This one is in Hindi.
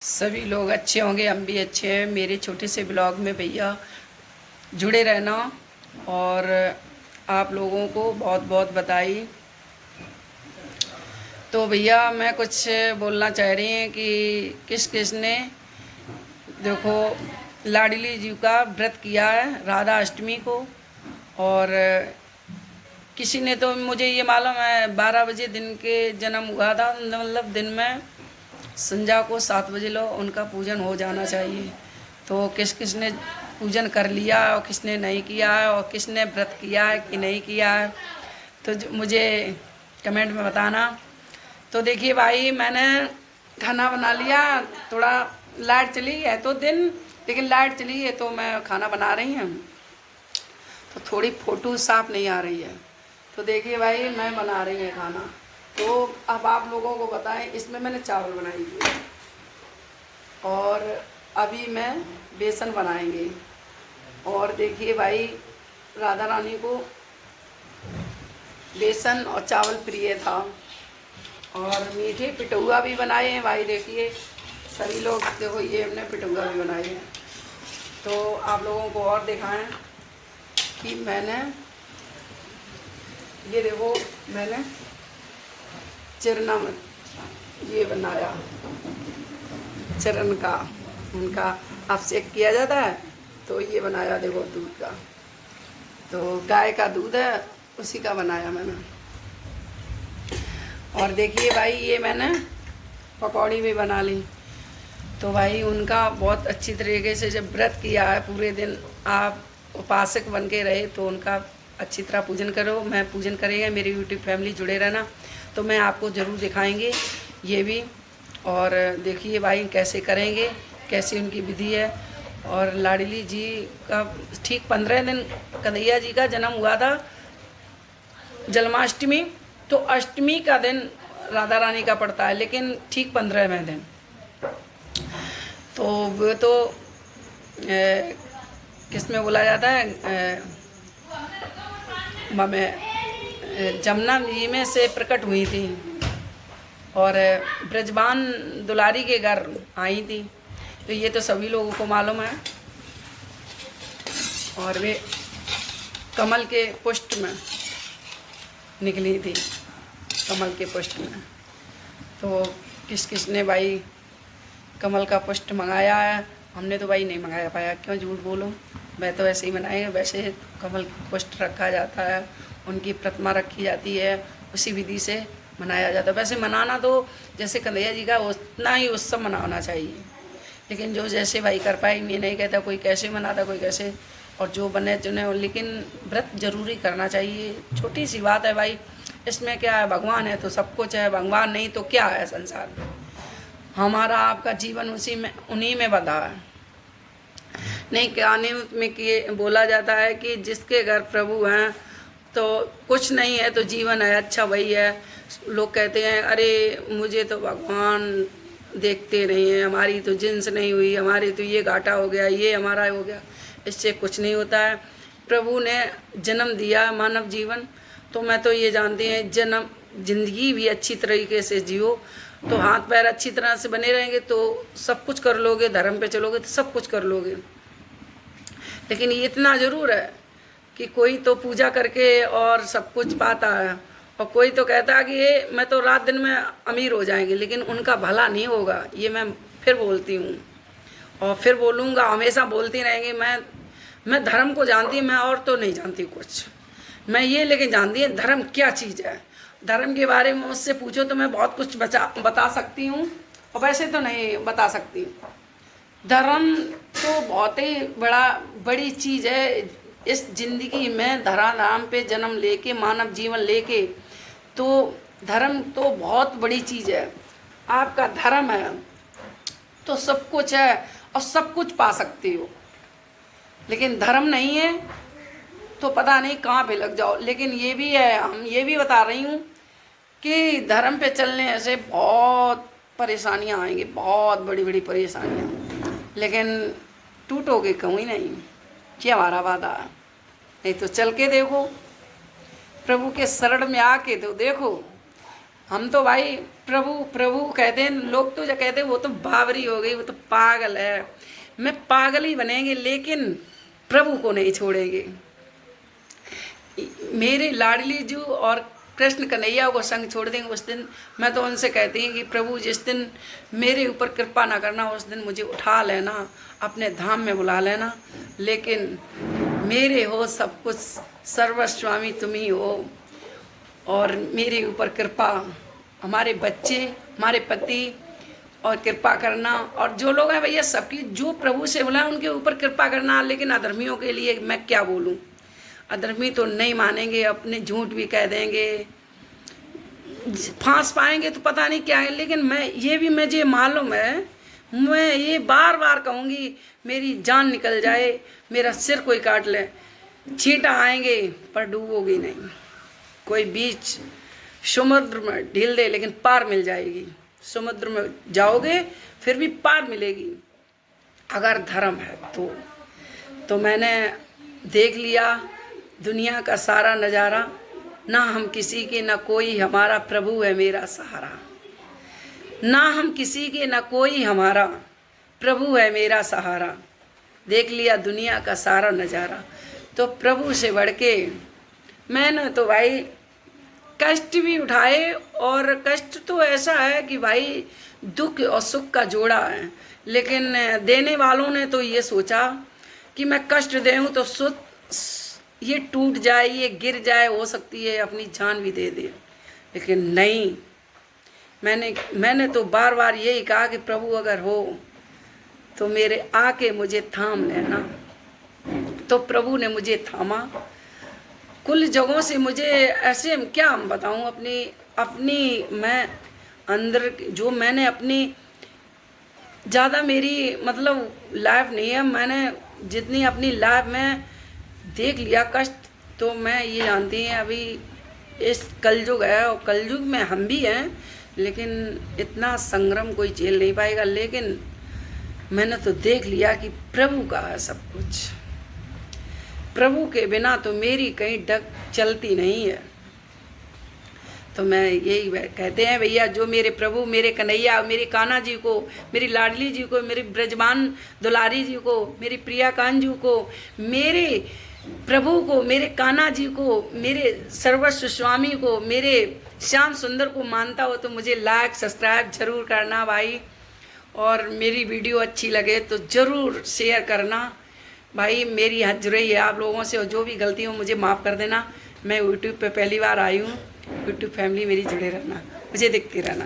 सभी लोग अच्छे होंगे, हम भी अच्छे हैं। मेरे छोटे से ब्लॉग में भैया जुड़े रहना और आप लोगों को बहुत बहुत बधाई। तो भैया मैं कुछ बोलना चाह रही हैं कि किस किस ने देखो लाडली जी का व्रत किया है राधा अष्टमी को, और किसी ने तो मुझे ये मालूम है 12 बजे दिन के जन्म हुआ था, मतलब दिन में संध्या को 7 बजे लो उनका पूजन हो जाना चाहिए। तो किस किस ने पूजन कर लिया और किसने नहीं किया है और किसने व्रत किया है कि नहीं किया है, तो मुझे कमेंट में बताना। तो देखिए भाई, मैंने खाना बना लिया। थोड़ा लाइट चली है तो दिन, लेकिन लाइट चली है तो मैं खाना बना रही हूँ, तो थोड़ी फ़ोटो साफ नहीं आ रही है। तो देखिए भाई, मैं बना रही हूँ खाना। तो अब आप लोगों को बताएं, इसमें मैंने चावल बनाई थी और अभी मैं बेसन बनाएंगे। और देखिए भाई, राधा रानी को बेसन और चावल प्रिय था। और मीठे पिटौआ भी बनाए हैं भाई। देखिए सभी लोग, देखो ये हमने पिटौआ भी बनाए हैं। तो आप लोगों को और दिखाएं कि मैंने ये देखो, मैंने चरना ये बनाया, चरण का उनका अभिषेक किया जाता है, तो ये बनाया देखो दूध का। तो गाय का दूध है, उसी का बनाया मैंने। और देखिए भाई, ये मैंने पकौड़ी भी बना ली। तो भाई उनका बहुत अच्छी तरीके से जब व्रत किया है, पूरे दिन आप उपासक बन के रहे, तो उनका अच्छी तरह पूजन करो। मैं पूजन करेगा, मेरी यूट्यूब फैमिली जुड़े रहना, तो मैं आपको ज़रूर दिखाएंगे ये भी। और देखिए भाई कैसे करेंगे, कैसी उनकी विधि है। और लाडली जी का ठीक 15 दिन कन्हैया जी का जन्म हुआ था जन्माष्टमी, तो अष्टमी का दिन राधा रानी का पड़ता है, लेकिन ठीक 15वें दिन। तो वो तो किस में बोला जाता है, जमुना जी में से प्रकट हुई थी और ब्रजबान दुलारी के घर आई थी। तो ये तो सभी लोगों को मालूम है। और वे कमल के पुष्ट में निकली थी, कमल के पुष्ट में। तो किस किस ने भाई कमल का पुष्ट मंगाया है, हमने तो भाई नहीं मंगाया पाया, क्यों झूठ बोलूं। मैं तो ऐसे ही बनाए, वैसे कमल का पुष्ट रखा जाता है, उनकी प्रतिमा रखी जाती है, उसी विधि से मनाया जाता है। वैसे मनाना तो जैसे कन्हैया जी का उतना ही उत्सव मनाना चाहिए, लेकिन जो जैसे भाई कर पाए। मैं नहीं कहता कोई कैसे मनाता, कोई कैसे, और जो बने चुने, लेकिन व्रत जरूरी करना चाहिए। छोटी सी बात है भाई, इसमें क्या है, भगवान है तो सब कुछ है, भगवान नहीं तो क्या है संसार में। हमारा आपका जीवन उसी में, उन्हीं में बंधा है। नहीं, कहानी में कि बोला जाता है कि जिसके घर प्रभु हैं तो कुछ नहीं है तो जीवन है, अच्छा वही है। लोग कहते हैं अरे मुझे तो भगवान देखते नहीं है, हमारी तो जिन्स नहीं हुई, हमारी तो ये घाटा हो गया, ये हमारा हो गया। इससे कुछ नहीं होता है। प्रभु ने जन्म दिया मानव जीवन, तो मैं तो ये जानती हैं जन्म जिंदगी भी अच्छी तरीके से जियो, तो हाथ पैर अच्छी तरह से बने रहेंगे तो सब कुछ कर लोगे। धर्म पे चलोगे तो सब कुछ कर लोगे। लेकिन ये इतना ज़रूर है कि कोई तो पूजा करके और सब कुछ पाता है, और कोई तो कहता है कि ये मैं तो रात दिन में अमीर हो जाएंगे, लेकिन उनका भला नहीं होगा। ये मैं फिर बोलती हूँ और फिर बोलूँगा, हमेशा बोलती रहेंगी। मैं धर्म को जानती हूँ, मैं और तो नहीं जानती कुछ। मैं ये लेकिन जानती है धर्म क्या चीज़ है। धर्म के बारे में मुझसे पूछो तो मैं बहुत कुछ बता सकती हूँ, और वैसे तो नहीं बता सकती। धर्म तो बहुत ही बड़ी चीज़ है इस ज़िंदगी में। धरा नाम पे जन्म लेके, मानव जीवन लेके, तो धर्म तो बहुत बड़ी चीज़ है। आपका धर्म है तो सब कुछ है और सब कुछ पा सकते हो। लेकिन धर्म नहीं है तो पता नहीं कहाँ पे लग जाओ। लेकिन ये भी है, हम ये भी बता रही हूँ कि धर्म पे चलने से बहुत परेशानियाँ आएंगी, बहुत बड़ी बड़ी परेशानियाँ, लेकिन टूटोगे कहीं नहीं। ये हमारा वादा है। नहीं तो चल के देखो, प्रभु के शरण में आके तो देखो। हम तो भाई प्रभु प्रभु कहते हैं लोग, तो जो कहते हैं वो तो बावरी हो गई, वो तो पागल है। मैं पागल ही बनेंगे लेकिन प्रभु को नहीं छोड़ेंगे। मेरे लाडली जू और कृष्ण कन्हैया को संग छोड़ देंगे उस दिन मैं तो उनसे कहती हूँ कि प्रभु जिस दिन मेरे ऊपर कृपा ना करना, उस दिन मुझे उठा लेना, अपने धाम में बुला लेना, लेकिन मेरे हो सब कुछ, सर्वस्वामी तुम ही हो, और मेरे ऊपर कृपा, हमारे बच्चे, हमारे पति और कृपा करना, और जो लोग हैं भैया सबकी, जो प्रभु से बुलाए उनके ऊपर कृपा करना। लेकिन अधर्मियों के लिए मैं क्या बोलूं, अधर्मी तो नहीं मानेंगे, अपने झूठ भी कह देंगे, फांस पाएंगे तो पता नहीं क्या है। लेकिन मुझे मालूम है, मैं ये बार बार कहूँगी, मेरी जान निकल जाए, मेरा सिर कोई काट ले, छींटा आएंगे पर डूबोगी नहीं। कोई बीच समुद्र में ढील दे लेकिन पार मिल जाएगी, समुद्र में जाओगे फिर भी पार मिलेगी अगर धर्म है तो मैंने देख लिया दुनिया का सारा नज़ारा, ना हम किसी के ना कोई, हमारा प्रभु है मेरा सहारा। ना हम किसी के ना कोई, हमारा प्रभु है मेरा सहारा। देख लिया दुनिया का सारा नज़ारा, तो प्रभु से बढ़ के मैंने तो भाई कष्ट भी उठाए, और कष्ट तो ऐसा है कि भाई दुख और सुख का जोड़ा है। लेकिन देने वालों ने तो ये सोचा कि मैं कष्ट दूँ तो ये टूट जाए, ये गिर जाए, हो सकती है अपनी जान भी दे दे। लेकिन नहीं, मैंने तो बार बार यही कहा कि प्रभु अगर हो तो मेरे आके मुझे थाम लेना। तो प्रभु ने मुझे थामा। कुल जगहों से मुझे ऐसे क्या हम बताऊं, अपनी मैं अंदर जो मैंने अपनी ज़्यादा मेरी मतलब लाइफ नहीं है, मैंने जितनी अपनी लाइफ में देख लिया कष्ट, तो मैं ये जानती हैं अभी इस कलयुग है, और कलयुग में हम भी हैं, लेकिन इतना संग्राम कोई झेल नहीं पाएगा। लेकिन मैंने तो देख लिया कि प्रभु का है सब कुछ, प्रभु के बिना तो मेरी कहीं डग चलती नहीं है। तो मैं यही कहते हैं भैया, जो मेरे प्रभु, मेरे कन्हैया, मेरे कान्हा जी को, मेरी लाडली जी को, मेरी ब्रजमान दुलारी जी को, मेरी प्रिया कांजू को, मेरे प्रभु को, मेरे कान्हा जी को, मेरे सर्वस्व स्वामी को, मेरे श्याम सुंदर को मानता हो तो मुझे लाइक सब्सक्राइब जरूर करना भाई, और मेरी वीडियो अच्छी लगे तो ज़रूर शेयर करना भाई। मेरी हाथ जुड़ी है आप लोगों से, और जो भी गलती हो मुझे माफ़ कर देना। मैं यूट्यूब पे पहली बार आई हूँ, यूट्यूब फैमिली मेरी जुड़े रहना, मुझे देखते रहना।